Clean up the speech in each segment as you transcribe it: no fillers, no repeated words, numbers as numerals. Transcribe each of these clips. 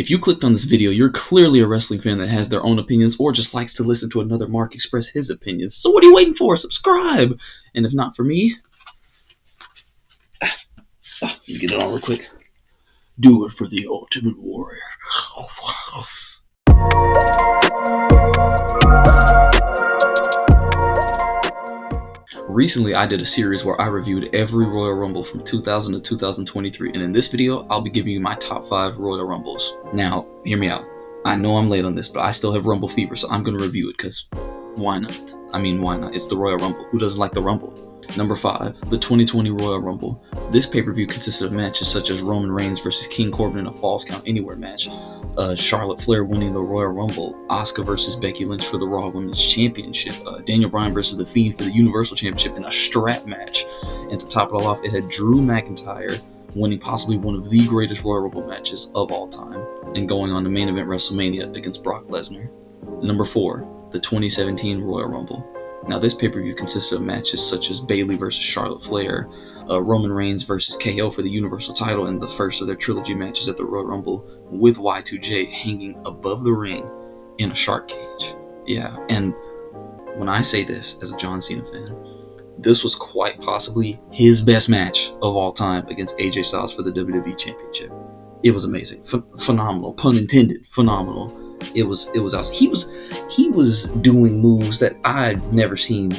If you clicked on this video, you're clearly a wrestling fan that has their own opinions or just likes to listen to another Mark express his opinions. So what are you waiting for? Subscribe! And if not for me, let me get it on real quick. Do it for the Ultimate Warrior. Recently, I did a series where I reviewed every Royal Rumble from 2000 to 2023, and in this video, I'll be giving you my top 5 Royal Rumbles. Now, hear me out. I know I'm late on this, but I still have Rumble fever, so I'm going to review it, because why not? I mean, why not? It's the Royal Rumble. Who doesn't like the Rumble? Number 5, the 2020 Royal Rumble. This pay-per-view consisted of matches such as Roman Reigns versus King Corbin in a Falls Count Anywhere match, Charlotte Flair winning the Royal Rumble, Asuka versus Becky Lynch for the Raw Women's Championship, Daniel Bryan versus The Fiend for the Universal Championship in a strap match, and to top it all off, it had Drew McIntyre winning possibly one of the greatest Royal Rumble matches of all time, and going on to main event WrestleMania against Brock Lesnar. Number 4, the 2017 Royal Rumble. Now, this pay-per-view consisted of matches such as Bayley versus Charlotte Flair, Roman Reigns versus KO for the Universal title, and the first of their trilogy matches at the Royal Rumble with Y2J hanging above the ring in a shark cage. Yeah, and when I say this as a John Cena fan, this was quite possibly his best match of all time against AJ Styles for the WWE Championship. It was amazing, phenomenal, pun intended, phenomenal. It was awesome. He was doing moves that I've never seen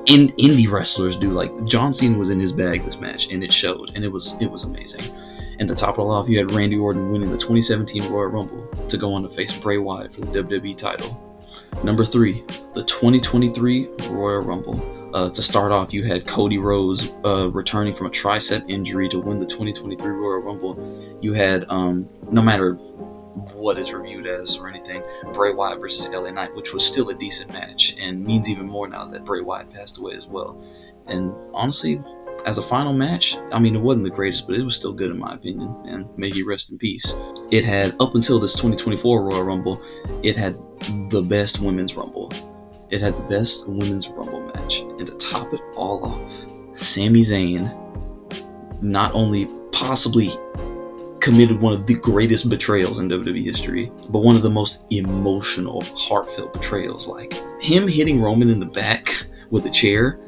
in indie wrestlers do. Like, John Cena was in his bag this match, and it showed, and it was amazing. And to top it all off, you had Randy Orton winning the 2017 Royal Rumble to go on to face Bray Wyatt for the WWE title. Number 3, the 2023 Royal Rumble. To start off, you had Cody Rhodes returning from a tricep injury to win the 2023 Royal Rumble. You had, no matter what is reviewed as or anything, Bray Wyatt versus LA Knight, which was still a decent match and means even more now that Bray Wyatt passed away as well. And honestly, as a final match, I mean, it wasn't the greatest, but it was still good in my opinion, and may he rest in peace. It had, up until this 2024 Royal Rumble, it had the best women's Rumble. It had the best women's Rumble match. And to top it all off, Sami Zayn not only possibly committed one of the greatest betrayals in WWE history, but one of the most emotional, heartfelt betrayals. Like, him hitting Roman in the back with a chair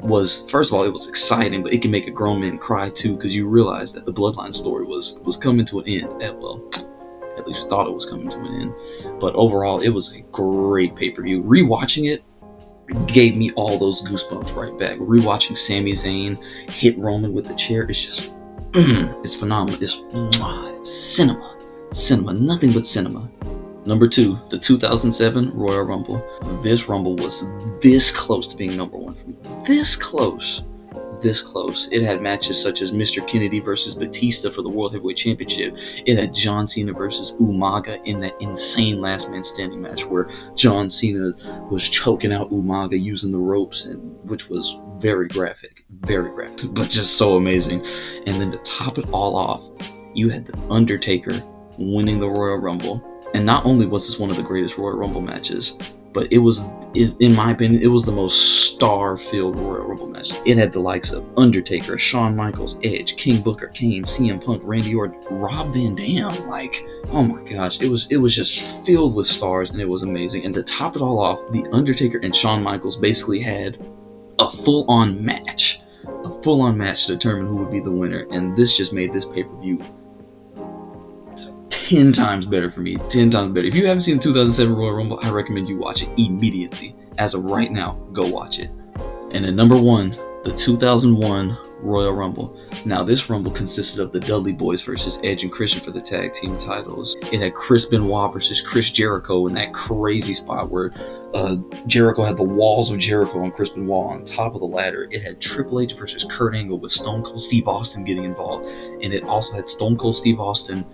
was, first of all, it was exciting, but it can make a grown man cry too, because you realize that the Bloodline story was coming to an end. Well, at least we thought it was coming to an end. But overall, it was a great pay-per-view. Rewatching it gave me all those goosebumps right back. Rewatching Sami Zayn hit Roman with the chair, it's just it's phenomenal. It's cinema, nothing but cinema. Number 2, the 2007 Royal Rumble. This Rumble was this close to being number 1 for me. This close. It had matches such as Mr. Kennedy versus Batista for the World Heavyweight Championship. It had John Cena versus Umaga in that insane last man standing match where John Cena was choking out Umaga using the ropes, and which was very graphic, but just so amazing. And then to top it all off, you had The Undertaker winning the Royal Rumble. And not only was this one of the greatest Royal Rumble matches, but in my opinion, it was the most star-filled Royal Rumble match. It had the likes of Undertaker, Shawn Michaels, Edge, King Booker, Kane, CM Punk, Randy Orton, Rob Van Dam. Like, oh my gosh, it was just filled with stars, and it was amazing. And to top it all off, The Undertaker and Shawn Michaels basically had a full-on match to determine who would be the winner. And this just made this pay-per-view 10 times better for me. 10 times better. If you haven't seen the 2007 Royal Rumble, I recommend you watch it immediately. As of right now, go watch it. And at number 1, the 2001 Royal Rumble. Now, this Rumble consisted of the Dudley Boys versus Edge and Christian for the tag team titles. It had Chris Benoit versus Chris Jericho in that crazy spot where Jericho had the walls of Jericho and Chris Benoit on top of the ladder. It had Triple H versus Kurt Angle with Stone Cold Steve Austin getting involved. And it also had Stone Cold Steve Austin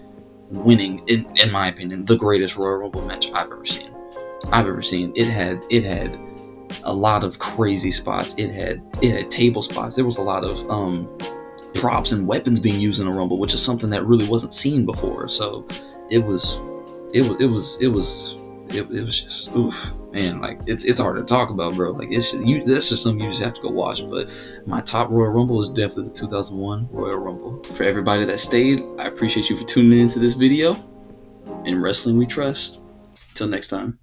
winning, in my opinion, the greatest Royal Rumble match I've ever seen. It had a lot of crazy spots. It had table spots. There was a lot of props and weapons being used in a Rumble, which is something that really wasn't seen before. So it was it was just oof, man. Like it's hard to talk about, bro. Like that's just something you just have to go watch. But my top Royal Rumble is definitely the 2001 Royal Rumble. For everybody that stayed, I appreciate you for tuning into this video. In wrestling we trust. Till next time.